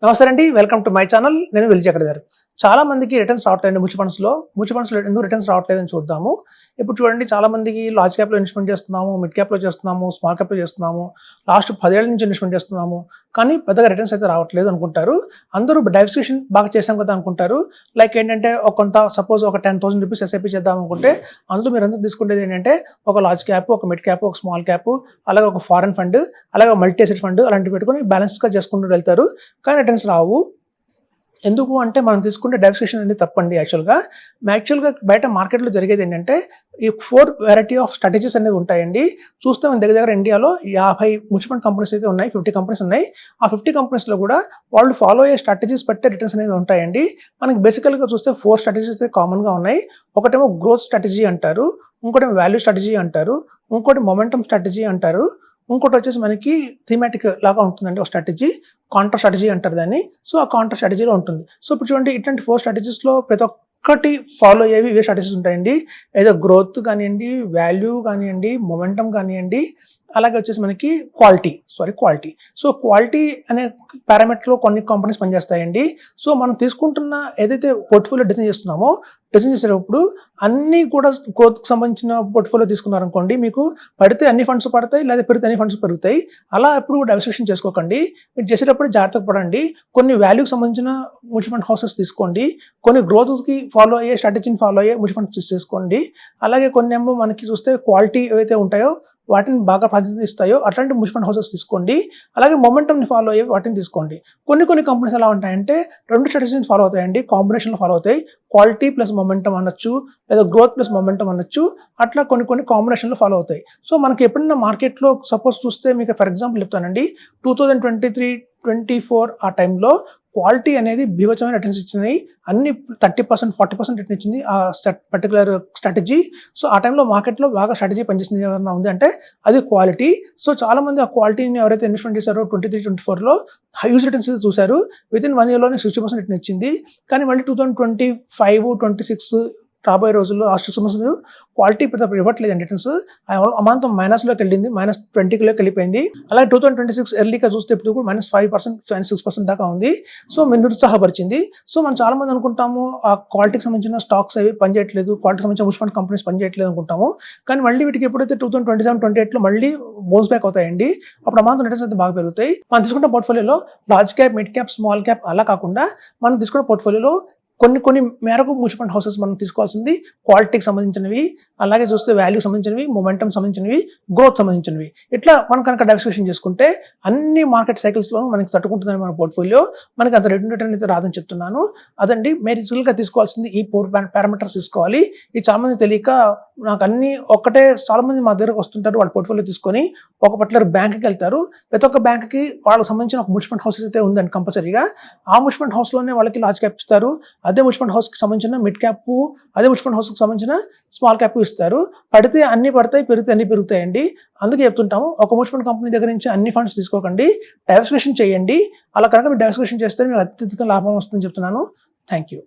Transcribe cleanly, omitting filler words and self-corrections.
నమస్తే అండి, welcome to my channel. నేను విలిచక్ర గారు. చాలా మందికి రిటర్న్స్ రావట్లేదు మ్యూచువల్ ఫండ్స్లో ఎందుకు రిటర్న్స్ రావట్లేదని చూద్దాము. ఇప్పుడు చూడండి, చాలా మందికి లార్జ్ క్యాప్లో ఇన్వెస్ట్మెంట్ చేస్తున్నాము, మిడ్ క్యాప్లో చేస్తున్నాము, స్మాల్ క్యాప్లో చేస్తున్నాము, లాస్ట్ 10 ఏళ్ల నుంచి ఇన్వెస్ట్మెంట్ చేస్తున్నాము, కానీ పెద్దగా రిటర్న్స్ అయితే రావట్లేదు అనుకుంటారు. అందరూ డైవర్సిఫికేషన్ బాగా చేసాం కదా అనుకుంటారు. లైక్ ఏంటంటే కొంత సపోజ్ ఒక 10,000 రూపీస్ ఎస్ఐపి చేద్దాం అనుకుంటే అందులో మీరు అందరూ తీసుకునేది ఏంటంటే ఒక లార్జ్ క్యాప్, ఒక మిడ్ క్యాప్, ఒక స్మాల్ క్యాప్, అలాగే ఒక ఫారెన్ ఫండ్, అలాగే మల్టీ అసెట్ ఫండ్ అలాంటివి పెట్టుకొని బ్యాలెన్స్గా చేసుకుంటూ వెళ్తారు, కానీ రిటర్న్స్ రావు. ఎందుకు అంటే మనం తీసుకుంటే డైవర్సిఫికేషన్ అనేది తప్పండి. యాక్చువల్గా బయట మార్కెట్లో జరిగేది ఏంటంటే ఈ 4 వెరైటీ ఆఫ్ స్ట్రాటజీస్ అనేవి ఉంటాయండి. చూస్తే మన దగ్గర ఇండియాలో 50 మ్యూచువల్ ఫండ్ కంపెనీస్ అయితే ఉన్నాయి, 50 కంపెనీస్ ఉన్నాయి. ఆ 50 కంపెనీస్లో కూడా వాళ్ళు ఫాలో అయ్యే స్ట్రాటజీస్ బట్టే రిటర్న్స్ అనేది ఉంటాయండి. మనకి బేసికల్గా చూస్తే 4 స్ట్రాటజీస్ అయితే కామన్గా ఉన్నాయి. ఒకటేమో గ్రోత్ స్ట్రాటజీ అంటారు, ఇంకోటేమో వాల్యూ స్ట్రాటజీ అంటారు, ఇంకోటి మొమెంటమ్ స్ట్రాటజీ అంటారు, ఇంకోటి వచ్చేసి మనకి థీమాటిక్ లాగా ఉంటుందండి ఒక స్ట్రాటజీ, కాంట్రా స్ట్రాటజీ అంటారు దాన్ని. సో ఆ కాంట్రా స్ట్రాటజీలో ఉంటుంది. సో ఇప్పుడు చూడండి, ఇట్లాంటి 4 స్ట్రాటజీస్లో ప్రతి ఒక్కటి ఫాలో అయ్యేవి ఇవే స్ట్రాటజీస్ ఉంటాయండి. ఏదో గ్రోత్ కానివ్వండి, వాల్యూ కానివ్వండి, మొమెంటమ్ కానివ్వండి, అలాగే వచ్చేసి మనకి క్వాలిటీ. సో క్వాలిటీ అనే పారామీటర్లో కొన్ని కంపెనీస్ పనిచేస్తాయండి. సో మనం తీసుకుంటున్న ఏదైతే పోర్ట్ఫోలియో డిజైన్ చేసేటప్పుడు అన్నీ కూడా గ్రోత్కి సంబంధించిన పోర్ట్ఫోలియో తీసుకున్నారనుకోండి, మీకు పడితే అన్ని ఫండ్స్ పడతాయి, లేదా పెరిగితే అన్ని ఫండ్స్ పెరుగుతాయి. అలా ఎప్పుడు డైవర్సిఫికేషన్ చేసుకోకండి. మీరు చేసేటప్పుడు జాగ్రత్తగా పడండి. కొన్ని వాల్యూకి సంబంధించిన మ్యూచువల్ ఫండ్ హౌసెస్ తీసుకోండి, కొన్ని గ్రోత్కి ఫాలో అయ్యే స్ట్రాటజీని ఫాలో అయ్యే మ్యూచువల్ ఫండ్స్ తీసుకోండి. అలాగే కొన్ని ఏమో మనకి చూస్తే క్వాలిటీ ఏవైతే ఉంటాయో వాటిని బాగా ప్రాధాన్యత ఇస్తాయో అట్లాంటి మ్యూచువల్ ఫండ్ హౌసెస్ తీసుకోండి. అలాగే మొమెంటమ్ని ఫాలో అయ్యే వాటిని తీసుకోండి. కొన్ని కంపెనీస్ ఎలా ఉంటాయంటే 2 స్ట్రాటజీని ఫాలో అవుతాయండి, కాంబినేషన్లో ఫాలో అవుతాయి. క్వాలిటీ ప్లస్ మొమెంటమ్ అనొచ్చు, లేదా గ్రోత్ ప్లస్ మొమెంటమ్ అనొచ్చు. అట్లా కొన్ని కాంబినేషన్లో ఫాలో అవుతాయి. సో మనకి ఎప్పుడైనా మార్కెట్లో సపోజ్ చూస్తే మీకు ఫర్ ఎగ్జాంపుల్ చెప్తానండి, 2023-24 ఆ టైంలో క్వాలిటీ అనేది బీభత్సమైన రిటర్న్స్ ఇచ్చినాయి. అన్ని 30%, 40% రిటర్న్ ఇచ్చింది ఆ పర్టికులర్ స్ట్రాటజీ. సో ఆ టైంలో మార్కెట్లో బాగా స్ట్రాటజీ పనిచేసింది ఏమన్నా ఉంది అంటే అది క్వాలిటీ. సో చాలా మంది ఆ క్వాలిటీని ఎవరైతే ఇన్వెస్ట్మెంట్ చేశారో 23-24లో హ్యూజ్ రిటర్న్స్ చూశారు. వితిన్ 1 ఇయర్లోనే 60% రిటర్న్ ఇచ్చింది. కానీ మళ్ళీ 2025-26 రాబోయే రోజుల్లో ఆ 6 మంత్స్ క్వాలిటీ పెద్ద ఇవ్వట్లేదండి రిటర్న్స్. అమాంతం మైనస్లోకి వెళ్ళింది, -20లోకి వెళ్ళిపోయింది. అలాగే 2026 ఎర్లీగా చూస్తే ఇప్పుడు కూడా -5%, -6% దాకా ఉంది. సో మీరు నిరుత్సాహపరిచింది. సో మనం చాలా మంది అనుకుంటాము ఆ క్వాలిటీకి సంబంధించిన స్టాక్స్ అవి పనిచేయట్లేదు, క్వాలిటీకి సంబంధించిన మ్యూచువల్ ఫండ్ కంపెనీస్ పనిచేయట్లేదు అనుకుంటాము. కానీ మళ్ళీ వీటికి ఎప్పుడైతే 2027-28లో మళ్ళీ బౌన్స్ బ్యాక్ అవుతాయండి, అప్పుడు అమాంతం రిటర్న్స్ అయితే బాగా పెరుగుతాయి. మనం తీసుకున్న పోర్ట్ఫోలియోలో large cap, mid cap, small cap అలా కాకుండా మనం తీసుకున్న పోర్ట్ఫోలియోలో కొన్ని మేరకు మ్యూచువల్ ఫండ్ హౌసెస్ మనం తీసుకోవాల్సింది క్వాలిటీకి సంబంధించినవి, అలాగే చూస్తే వాల్యూకి సంబంధించినవి, మొమెంటమ్ సంబంధించినవి, గ్రోత్ సంబంధించినవి. ఇట్లా మనం కనుక డైవర్సిఫికేషన్ చేసుకుంటే అన్ని మార్కెట్ సైకిల్స్లో మనకి తట్టుకుంటుందని మన పోర్ట్ఫోలియో. మనకి అంత రిటర్న్ అయితే రాదని చెప్తున్నాను. అదండి గా తీసుకోవాల్సింది ఈ 4 పారామీటర్స్ తీసుకోవాలి. ఇది చాలా మంది తెలియక నాకు అన్ని ఒక్కటే, చాలా మంది మా దగ్గరకు వస్తుంటారు, వాళ్ళ పోర్ట్ఫోలియో తీసుకొని ఒక పర్టికులర్ బ్యాంక్కి వెళ్తారు. ప్రతి ఒక్క బ్యాంక్కి వాళ్ళకి సంబంధించిన ఒక మ్యూచువల్ ఫండ్ హౌసెస్ అయితే ఉందండి కంపల్సరీగా. ఆ మ్యూచువల్ ఫండ్ హౌస్లోనే వాళ్ళకి లార్జ్ క్యాప్ ఇస్తారు, అదే మ్యూచువల్ ఫండ్ హౌస్కి సంబంధించిన మిడ్ క్యాప్, అదే మ్యూచువల్ ఫండ్ హౌస్కి సంబంధించిన స్మాల్ క్యాప్ ఇస్తారు. పడితే అన్ని పడతాయి, పెరిగితే అన్ని పెరుగుతాయండి. అందుకే చెప్తుంటాము, ఒక మ్యూచువల్ ఫండ్ కంపెనీ దగ్గర నుంచి అన్ని ఫండ్స్ తీసుకోకండి, డైవర్సిఫికేషన్ చేయండి. అలా కనుక మీరు డైవర్సిఫికేషన్ చేస్తే మీకు అత్యధిక లాభం వస్తుందని చెప్తున్నాను. Thank you.